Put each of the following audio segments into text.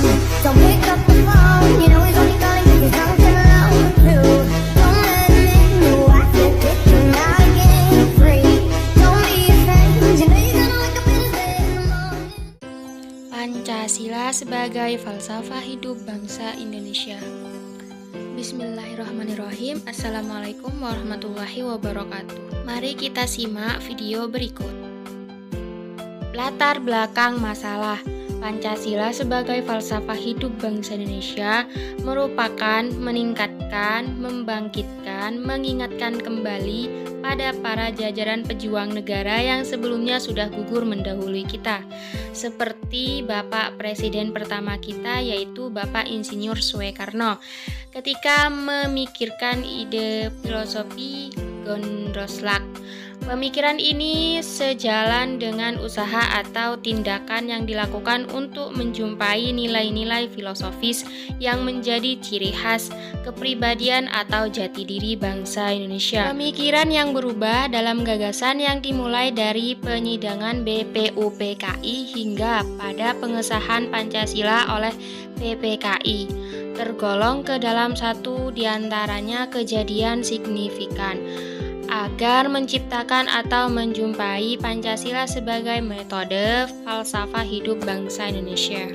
Don't pick up the phone, you know he's only calling 'cause he's drunk and alone too. Don't let him in, you have to kick him out again free. Don't be afraid, you know you're gonna wake up in his bed in the morning. Pancasila sebagai falsafah hidup bangsa Indonesia. Bismillahirrahmanirrahim. Assalamualaikum warahmatullahi wabarakatuh. Mari kita simak video berikut. Latar belakang masalah Pancasila sebagai falsafah hidup bangsa Indonesia merupakan meningkatkan, membangkitkan, mengingatkan kembali pada para jajaran pejuang negara yang sebelumnya sudah gugur mendahului kita, seperti Bapak Presiden pertama kita yaitu Bapak Insinyur Soekarno ketika memikirkan ide filosofi Gondroslak. Pemikiran ini sejalan dengan usaha atau tindakan yang dilakukan untuk menjumpai nilai-nilai filosofis yang menjadi ciri khas kepribadian atau jati diri bangsa Indonesia. Pemikiran yang berubah dalam gagasan yang dimulai dari penyidangan BPUPKI hingga pada pengesahan Pancasila oleh PPKI tergolong ke dalam satu diantaranya kejadian signifikan agar menciptakan atau menjumpai Pancasila sebagai metode falsafah hidup bangsa Indonesia.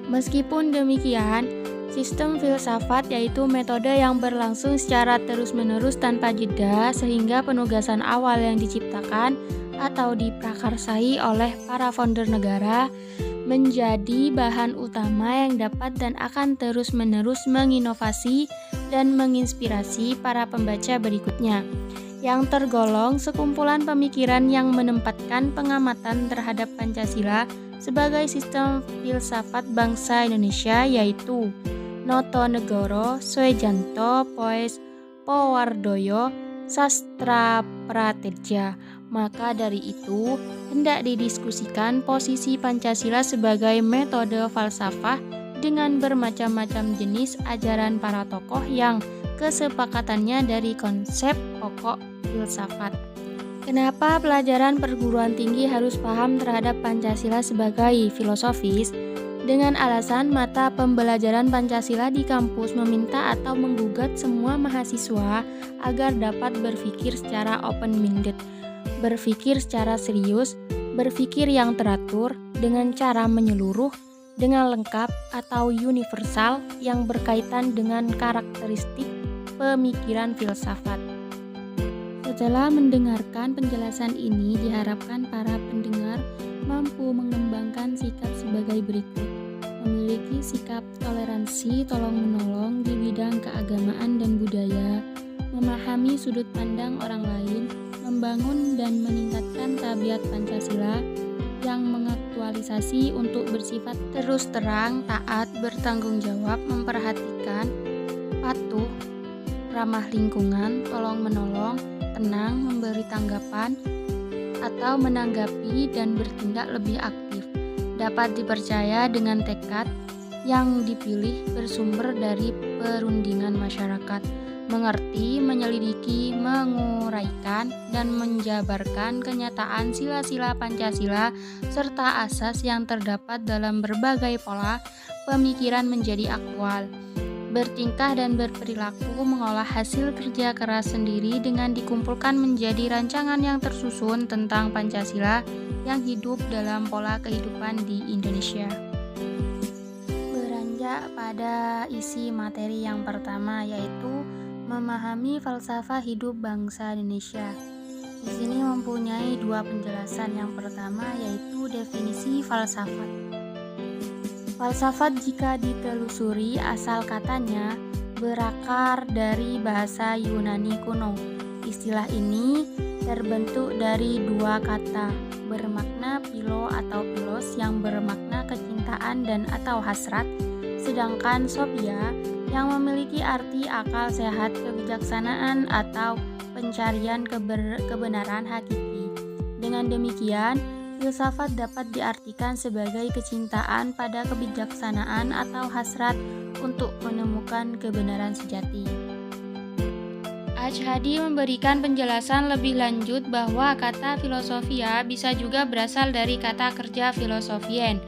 Meskipun demikian, sistem filsafat yaitu metode yang berlangsung secara terus-menerus tanpa jeda sehingga penugasan awal yang diciptakan atau diprakarsai oleh para founder negara menjadi bahan utama yang dapat dan akan terus-menerus menginovasi dan menginspirasi para pembaca berikutnya, yang tergolong sekumpulan pemikiran yang menempatkan pengamatan terhadap Pancasila sebagai sistem filsafat bangsa Indonesia, yaitu Notonegoro, Soejanto, Poes, Powardoyo, Sastra Prateja. Maka dari itu, hendak didiskusikan posisi Pancasila sebagai metode falsafah dengan bermacam-macam jenis ajaran para tokoh yang kesepakatannya dari konsep pokok filsafat. Kenapa pelajaran perguruan tinggi harus paham terhadap Pancasila sebagai filosofis? Dengan alasan mata pembelajaran Pancasila di kampus meminta atau menggugat semua mahasiswa agar dapat berpikir secara open-minded, berpikir secara serius, berpikir yang teratur dengan cara menyeluruh, dengan lengkap atau universal yang berkaitan dengan karakteristik pemikiran filsafat. Setelah mendengarkan penjelasan ini, diharapkan para pendengar mampu mengembangkan sikap sebagai berikut: memiliki sikap toleransi tolong-menolong di bidang keagamaan dan budaya, memahami sudut pandang orang lain, membangun dan meningkatkan tabiat Pancasila yang mengaktualisasi untuk bersifat terus terang, taat, bertanggung jawab, memperhatikan, patuh, ramah lingkungan, tolong-menolong, tenang, memberi tanggapan atau menanggapi dan bertindak lebih aktif, dapat dipercaya dengan tekad yang dipilih bersumber dari perundingan masyarakat, mengerti, menyelidiki, menguraikan, dan menjabarkan kenyataan sila-sila Pancasila serta asas yang terdapat dalam berbagai pola pemikiran menjadi aktual, bertingkah dan berperilaku, mengolah hasil kerja keras sendiri dengan dikumpulkan menjadi rancangan yang tersusun tentang Pancasila yang hidup dalam pola kehidupan di Indonesia. Beranjak pada isi materi yang pertama, yaitu memahami falsafah hidup bangsa Indonesia. Di sini mempunyai dua penjelasan. Yang pertama yaitu definisi falsafat. Falsafat jika ditelusuri asal katanya berakar dari bahasa Yunani kuno. Istilah ini terbentuk dari dua kata bermakna philo atau philos yang bermakna kecintaan dan atau hasrat, sedangkan sophia yang memiliki arti akal sehat, kebijaksanaan atau pencarian kebenaran hakiki. Dengan demikian, filsafat dapat diartikan sebagai kecintaan pada kebijaksanaan atau hasrat untuk menemukan kebenaran sejati. Ajhadi memberikan penjelasan lebih lanjut bahwa kata filosofia bisa juga berasal dari kata kerja filosofien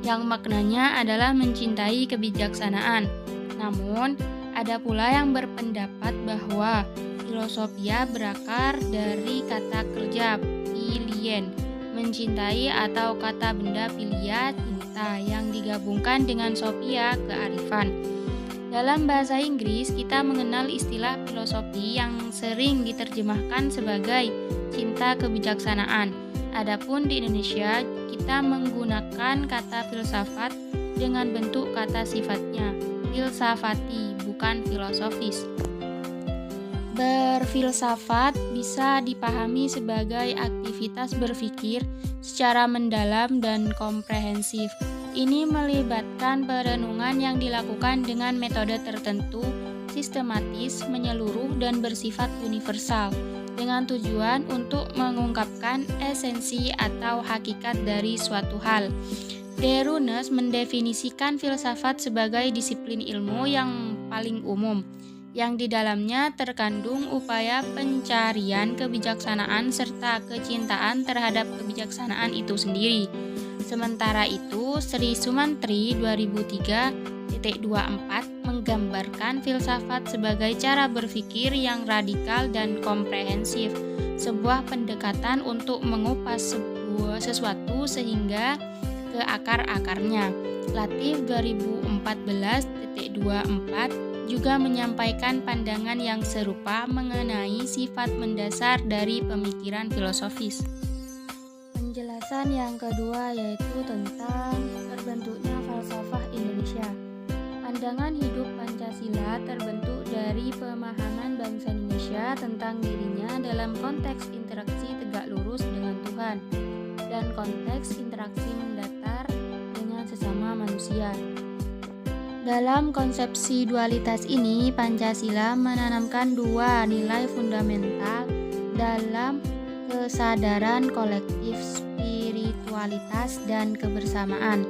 yang maknanya adalah mencintai kebijaksanaan. Namun, ada pula yang berpendapat bahwa filosofia berakar dari kata kerja pilien, mencintai, atau kata benda pilia, cinta, yang digabungkan dengan sophia, kearifan. Dalam bahasa Inggris, kita mengenal istilah filosofi yang sering diterjemahkan sebagai cinta kebijaksanaan. Adapun di Indonesia, kita menggunakan kata filsafat dengan bentuk kata sifatnya, filsafati, bukan filosofis. Berfilsafat bisa dipahami sebagai aktivitas berpikir secara mendalam dan komprehensif. Ini melibatkan perenungan yang dilakukan dengan metode tertentu, sistematis, menyeluruh, dan bersifat universal, dengan tujuan untuk mengungkapkan esensi atau hakikat dari suatu hal. De Runes mendefinisikan filsafat sebagai disiplin ilmu yang paling umum, yang di dalamnya terkandung upaya pencarian kebijaksanaan serta kecintaan terhadap kebijaksanaan itu sendiri. Sementara itu, Sri Sumantri 2003.24 menggambarkan filsafat sebagai cara berpikir yang radikal dan komprehensif, sebuah pendekatan untuk mengupas sesuatu sehingga ke akar-akarnya. Latif 2014.24 juga menyampaikan pandangan yang serupa mengenai sifat mendasar dari pemikiran filosofis. Penjelasan yang kedua yaitu tentang terbentuknya falsafah Indonesia. Pandangan hidup Pancasila terbentuk dari pemahaman bangsa Indonesia tentang dirinya dalam konteks interaksi tegak lurus dengan Tuhan dan konteks interaksi mendatar dengan sesama manusia. Dalam konsepsi dualitas ini, Pancasila menanamkan dua nilai fundamental dalam kesadaran kolektif, spiritualitas dan kebersamaan.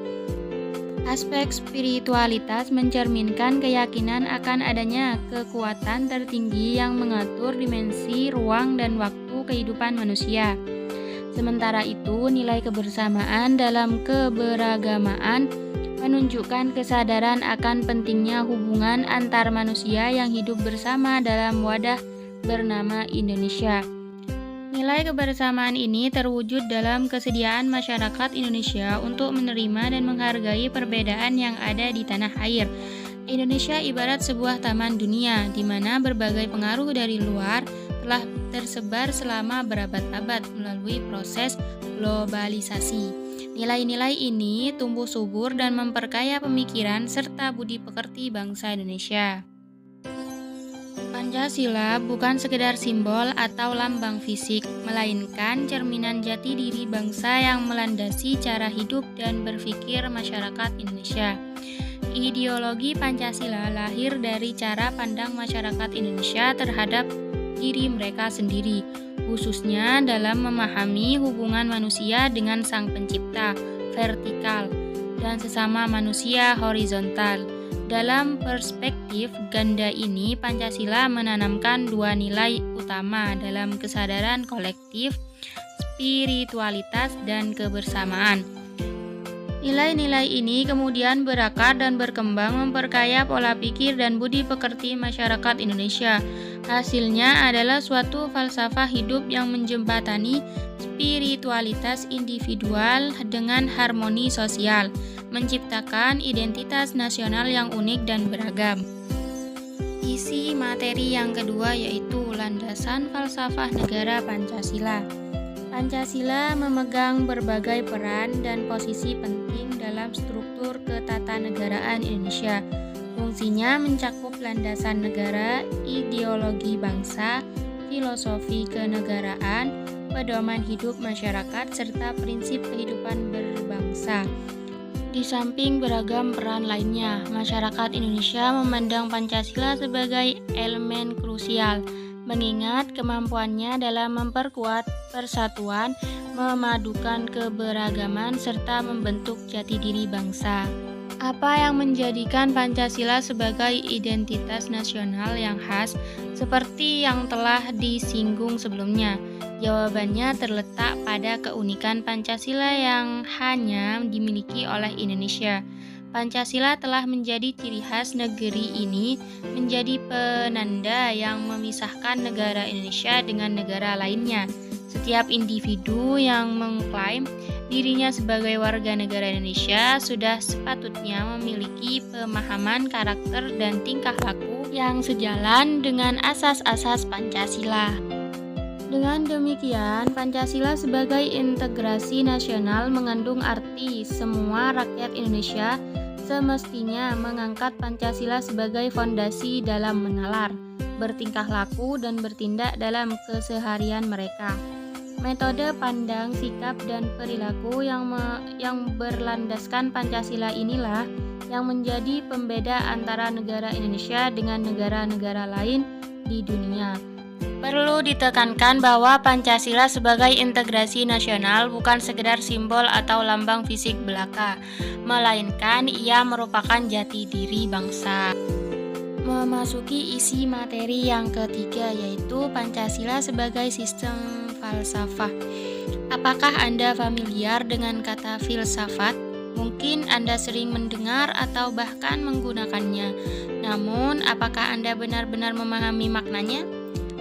Aspek spiritualitas mencerminkan keyakinan akan adanya kekuatan tertinggi yang mengatur dimensi, ruang, dan waktu kehidupan manusia. Sementara itu, nilai kebersamaan dalam keberagamaan menunjukkan kesadaran akan pentingnya hubungan antar manusia yang hidup bersama dalam wadah bernama Indonesia. Nilai kebersamaan ini terwujud dalam kesediaan masyarakat Indonesia untuk menerima dan menghargai perbedaan yang ada di tanah air. Indonesia ibarat sebuah taman dunia, di mana berbagai pengaruh dari luar telah tersebar selama berabad-abad melalui proses globalisasi. Nilai-nilai ini tumbuh subur dan memperkaya pemikiran serta budi pekerti bangsa Indonesia. Pancasila bukan sekedar simbol atau lambang fisik, melainkan cerminan jati diri bangsa yang melandasi cara hidup dan berpikir masyarakat Indonesia. Ideologi Pancasila lahir dari cara pandang masyarakat Indonesia terhadap diri mereka sendiri, khususnya dalam memahami hubungan manusia dengan Sang Pencipta, vertikal, dan sesama manusia, horizontal. Dalam perspektif ganda ini, Pancasila menanamkan dua nilai utama dalam kesadaran kolektif, spiritualitas, dan kebersamaan. Nilai-nilai ini kemudian berakar dan berkembang memperkaya pola pikir dan budi pekerti masyarakat Indonesia. Hasilnya adalah suatu falsafah hidup yang menjembatani spiritualitas individual dengan harmoni sosial, menciptakan identitas nasional yang unik dan beragam. Isi materi yang kedua yaitu landasan falsafah negara Pancasila. Pancasila memegang berbagai peran dan posisi penting dalam struktur ketatanegaraan Indonesia. Fungsinya mencakup landasan negara, ideologi bangsa, filosofi kenegaraan, pedoman hidup masyarakat, serta prinsip kehidupan berbangsa. Di samping beragam peran lainnya, masyarakat Indonesia memandang Pancasila sebagai elemen krusial, mengingat kemampuannya dalam memperkuat persatuan, memadukan keberagaman, serta membentuk jati diri bangsa. Apa yang menjadikan Pancasila sebagai identitas nasional yang khas, seperti yang telah disinggung sebelumnya, Jawabannya terletak pada keunikan Pancasila yang hanya dimiliki oleh Indonesia. Pancasila telah menjadi ciri khas negeri ini, menjadi penanda yang memisahkan negara Indonesia dengan negara lainnya. Setiap individu yang mengklaim dirinya sebagai warga negara Indonesia sudah sepatutnya memiliki pemahaman karakter dan tingkah laku yang sejalan dengan asas-asas Pancasila. Dengan demikian, Pancasila sebagai integrasi nasional mengandung arti semua rakyat Indonesia semestinya mengangkat Pancasila sebagai fondasi dalam menalar, bertingkah laku, dan bertindak dalam keseharian mereka. Metode pandang, sikap, dan perilaku yang berlandaskan Pancasila inilah yang menjadi pembeda antara negara Indonesia dengan negara-negara lain di dunia. Perlu ditekankan bahwa Pancasila sebagai integrasi nasional bukan sekedar simbol atau lambang fisik belaka, melainkan ia merupakan jati diri bangsa. Memasuki isi materi yang ketiga, yaitu Pancasila sebagai sistem falsafah. Apakah Anda familiar dengan kata filsafat? Mungkin Anda sering mendengar atau bahkan menggunakannya. Namun, apakah Anda benar-benar memahami maknanya?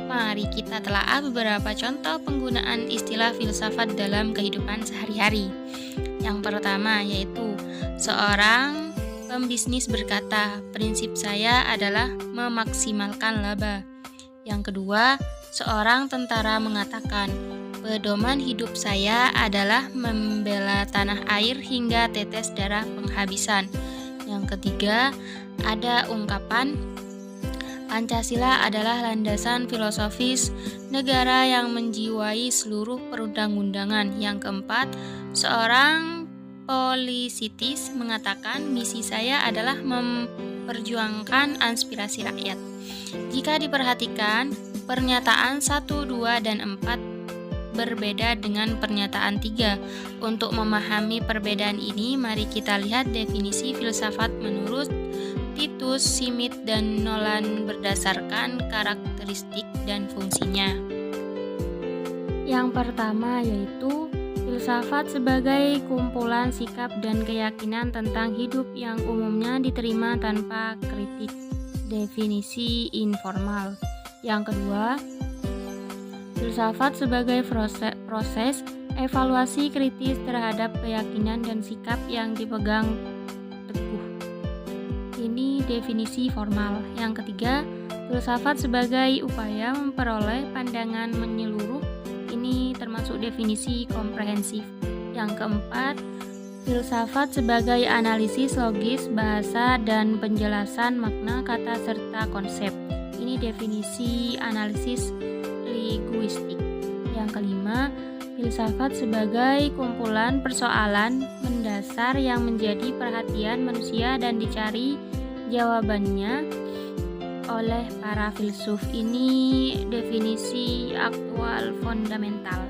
Mari kita telaah beberapa contoh penggunaan istilah filsafat dalam kehidupan sehari-hari. Yang pertama yaitu seorang pembisnis berkata, "Prinsip saya adalah memaksimalkan laba." Yang kedua, seorang tentara mengatakan, "Pedoman hidup saya adalah membela tanah air hingga tetes darah penghabisan." Yang ketiga, ada ungkapan, "Pancasila adalah landasan filosofis negara yang menjiwai seluruh perundang-undangan." Yang keempat, seorang polisitis mengatakan, "Misi saya adalah memperjuangkan aspirasi rakyat." Jika diperhatikan, pernyataan 1, 2, dan 4 berbeda dengan pernyataan 3. Untuk memahami perbedaan ini, mari kita lihat definisi filsafat menurut Titus, Smith, dan Nolan berdasarkan karakteristik dan fungsinya. Yang pertama yaitu filsafat sebagai kumpulan sikap dan keyakinan tentang hidup yang umumnya diterima tanpa kritik. Definisi informal. Yang kedua, filsafat sebagai proses evaluasi kritis terhadap keyakinan dan sikap yang dipegang teguh. Ini definisi formal. Yang ketiga, filsafat sebagai upaya memperoleh pandangan menyeluruh. Ini termasuk definisi komprehensif. Yang keempat, filsafat sebagai analisis logis bahasa dan penjelasan makna kata serta konsep. Ini definisi analisis linguistik. Yang kelima, filsafat sebagai kumpulan persoalan mendasar yang menjadi perhatian manusia dan dicari jawabannya oleh para filsuf. Ini definisi aktual fundamental.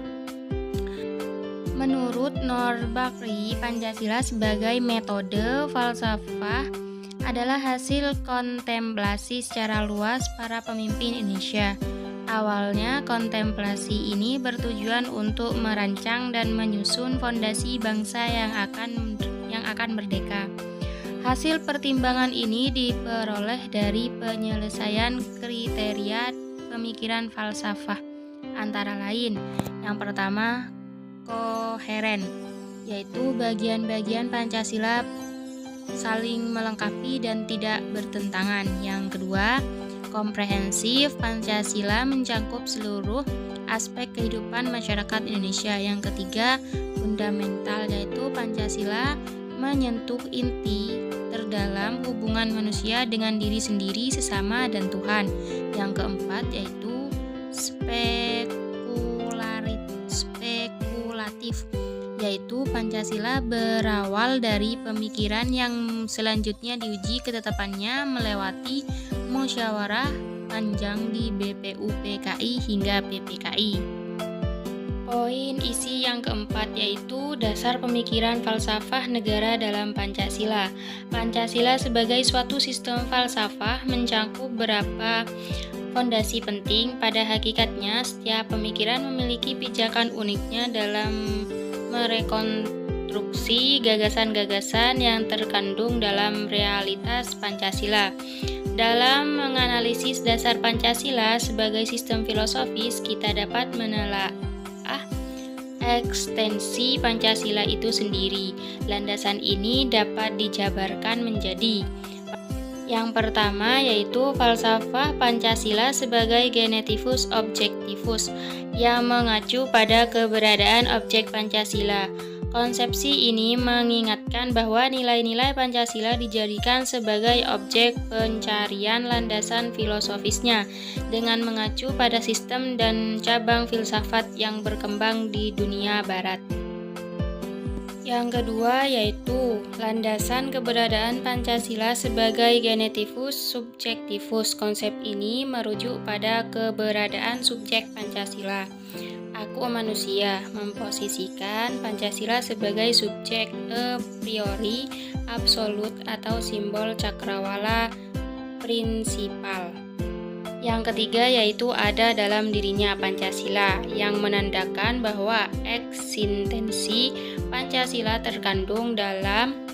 Menurut Nordberg, Pancasila sebagai metode falsafah adalah hasil kontemplasi secara luas para pemimpin Indonesia. Awalnya, kontemplasi ini bertujuan untuk merancang dan menyusun fondasi bangsa yang akan merdeka. Hasil pertimbangan ini diperoleh dari penyelesaian kriteria pemikiran falsafah, antara lain, yang pertama, koheren, yaitu bagian-bagian Pancasila saling melengkapi dan tidak bertentangan. Yang kedua, komprehensif, Pancasila mencakup seluruh aspek kehidupan masyarakat Indonesia. Yang ketiga, fundamental, yaitu Pancasila menyentuh inti terdalam hubungan manusia dengan diri sendiri, sesama, dan Tuhan. Yang keempat yaitu spekulatif, yaitu Pancasila berawal dari pemikiran yang selanjutnya diuji ketetapannya melewati musyawarah panjang di BPUPKI hingga PPKI. Poin isi yang keempat yaitu dasar pemikiran falsafah negara dalam Pancasila. Pancasila sebagai suatu sistem falsafah mencakup beberapa fondasi penting. Pada hakikatnya, setiap pemikiran memiliki pijakan uniknya dalam merekonstruksi gagasan-gagasan yang terkandung dalam realitas Pancasila. Dalam menganalisis dasar Pancasila sebagai sistem filosofis, kita dapat menelaah ekstensi Pancasila itu sendiri. Landasan ini dapat dijabarkan menjadi: yang pertama yaitu falsafah Pancasila sebagai genetivus objektivus yang mengacu pada keberadaan objek Pancasila. Konsepsi ini mengingatkan bahwa nilai-nilai Pancasila dijadikan sebagai objek pencarian landasan filosofisnya dengan mengacu pada sistem dan cabang filsafat yang berkembang di dunia barat. Yang kedua yaitu landasan keberadaan Pancasila sebagai genetivus subjektivus. Konsep ini merujuk pada keberadaan subjek Pancasila. Aku manusia memposisikan Pancasila sebagai subjek a priori absolut atau simbol cakrawala prinsipal. Yang ketiga yaitu ada dalam dirinya Pancasila yang menandakan bahwa eksistensi Pancasila terkandung dalam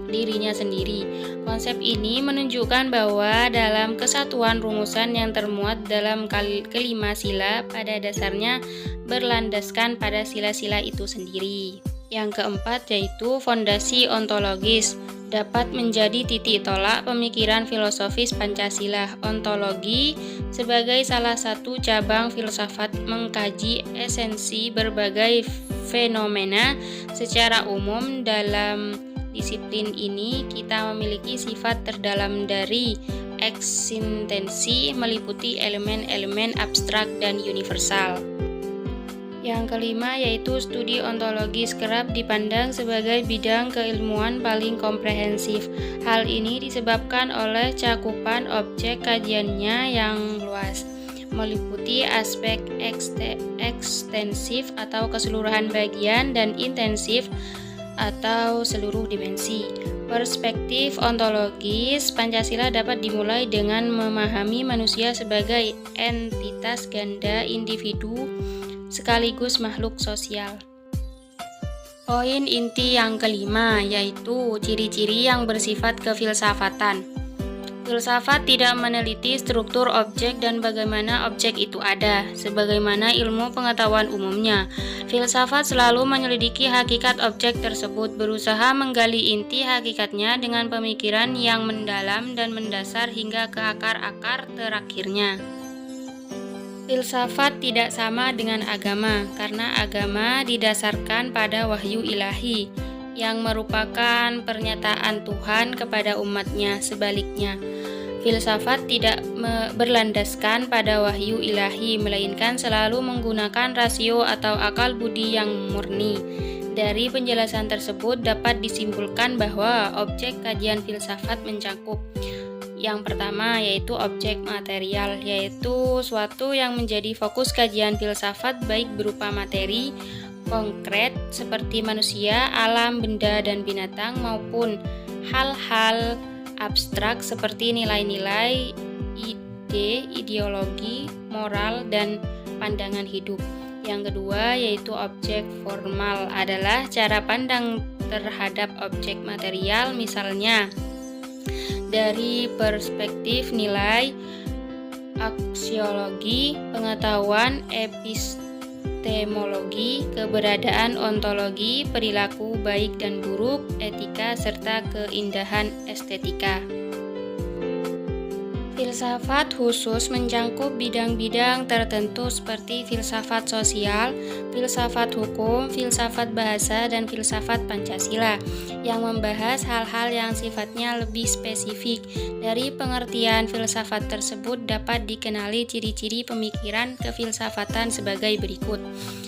dirinya sendiri. Konsep ini menunjukkan bahwa dalam kesatuan rumusan yang termuat dalam kelima sila pada dasarnya berlandaskan pada sila-sila itu sendiri. Yang keempat yaitu fondasi ontologis dapat menjadi titik tolak pemikiran filosofis Pancasila. Ontologi sebagai salah satu cabang filsafat mengkaji esensi berbagai fenomena secara umum. Dalam disiplin ini kita memiliki sifat terdalam dari eksistensi meliputi elemen-elemen abstrak dan universal. Yang kelima yaitu studi ontologis kerap dipandang sebagai bidang keilmuan paling komprehensif. Hal ini disebabkan oleh cakupan objek kajiannya yang luas, meliputi aspek ekstensif atau keseluruhan bagian dan intensif atau seluruh dimensi. Perspektif ontologis Pancasila dapat dimulai dengan memahami manusia sebagai entitas ganda individu sekaligus makhluk sosial. Poin inti yang kelima yaitu ciri-ciri yang bersifat kefilsafatan. Filsafat tidak meneliti struktur objek dan bagaimana objek itu ada, sebagaimana ilmu pengetahuan umumnya. Filsafat selalu menyelidiki hakikat objek tersebut, berusaha menggali inti hakikatnya dengan pemikiran yang mendalam dan mendasar hingga ke akar-akar terakhirnya. Filsafat tidak sama dengan agama, karena agama didasarkan pada wahyu ilahi, yang merupakan pernyataan Tuhan kepada umatnya. Sebaliknya, filsafat tidak berlandaskan pada wahyu ilahi, melainkan selalu menggunakan rasio atau akal budi yang murni. Dari penjelasan tersebut dapat disimpulkan bahwa objek kajian filsafat mencakup: yang pertama yaitu objek material, yaitu suatu yang menjadi fokus kajian filsafat baik berupa materi konkret seperti manusia, alam, benda, dan binatang, maupun hal-hal abstrak seperti nilai-nilai, ide, ideologi, moral, dan pandangan hidup. Yang kedua yaitu objek formal, adalah cara pandang terhadap objek material, misalnya dari perspektif nilai, aksiologi, pengetahuan, epistemologi, keberadaan ontologi, perilaku baik dan buruk, etika, serta keindahan estetika. Filsafat khusus mencakup bidang-bidang tertentu seperti filsafat sosial, filsafat hukum, filsafat bahasa, dan filsafat Pancasila yang membahas hal-hal yang sifatnya lebih spesifik. Dari pengertian filsafat tersebut dapat dikenali ciri-ciri pemikiran kefilsafatan sebagai berikut.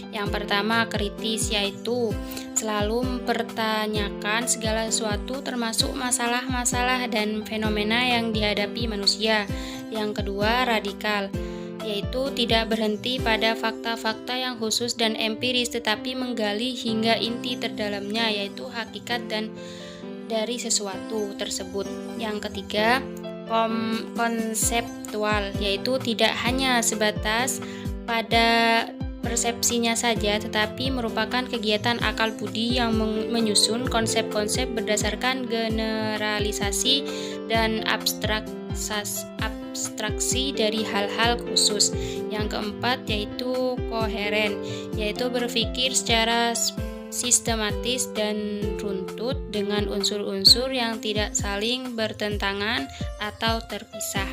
Yang pertama, kritis, yaitu selalu mempertanyakan segala sesuatu termasuk masalah-masalah dan fenomena yang dihadapi manusia. Yang kedua, radikal, yaitu tidak berhenti pada fakta-fakta yang khusus dan empiris, tetapi menggali hingga inti terdalamnya, yaitu hakikat dan dari sesuatu tersebut. Yang ketiga, konseptual, yaitu tidak hanya sebatas pada persepsinya saja, tetapi merupakan kegiatan akal budi yang menyusun konsep-konsep berdasarkan generalisasi dan abstraksi dari hal-hal khusus. Yang keempat yaitu koheren, yaitu berpikir secara sistematis dan runtut dengan unsur-unsur yang tidak saling bertentangan atau terpisah.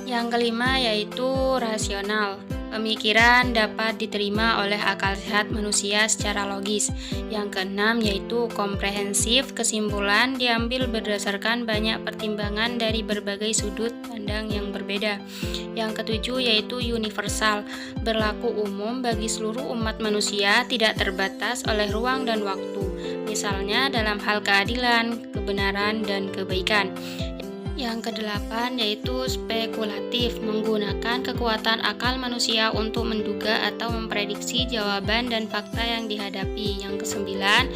Yang kelima yaitu rasional. Pemikiran dapat diterima oleh akal sehat manusia secara logis. Yang keenam yaitu komprehensif. Kesimpulan diambil berdasarkan banyak pertimbangan dari berbagai sudut pandang yang berbeda. Yang ketujuh yaitu universal. Berlaku umum bagi seluruh umat manusia, tidak terbatas oleh ruang dan waktu. Misalnya dalam hal keadilan, kebenaran, dan kebaikan. Yang kedelapan yaitu spekulatif, menggunakan kekuatan akal manusia untuk menduga atau memprediksi jawaban dan fakta yang dihadapi. Yang kesembilan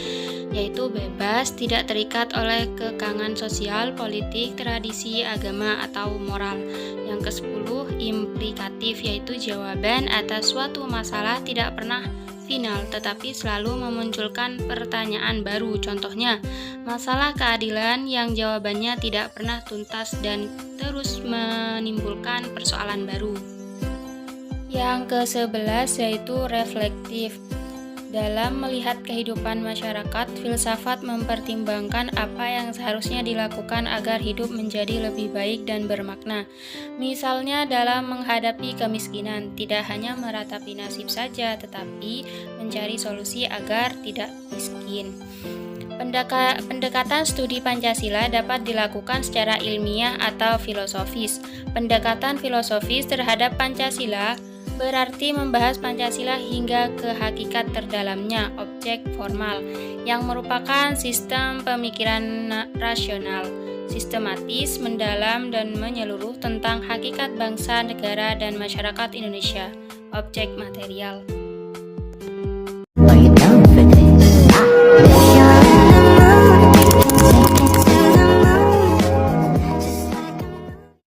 yaitu bebas, tidak terikat oleh kekangan sosial, politik, tradisi, agama, atau moral. Yang kesepuluh implikatif, yaitu jawaban atas suatu masalah tidak pernah final, tetapi selalu memunculkan pertanyaan baru. Contohnya, masalah keadilan yang jawabannya tidak pernah tuntas dan terus menimbulkan persoalan baru. Yang ke-11 yaitu reflektif. Dalam melihat kehidupan masyarakat, filsafat mempertimbangkan apa yang seharusnya dilakukan agar hidup menjadi lebih baik dan bermakna. Misalnya dalam menghadapi kemiskinan, tidak hanya meratapi nasib saja, tetapi mencari solusi agar tidak miskin. Pendekatan studi Pancasila dapat dilakukan secara ilmiah atau filosofis. Pendekatan filosofis terhadap Pancasila berarti membahas Pancasila hingga ke hakikat terdalamnya, objek formal, yang merupakan sistem pemikiran rasional, sistematis, mendalam, dan menyeluruh tentang hakikat bangsa, negara, dan masyarakat Indonesia, objek material.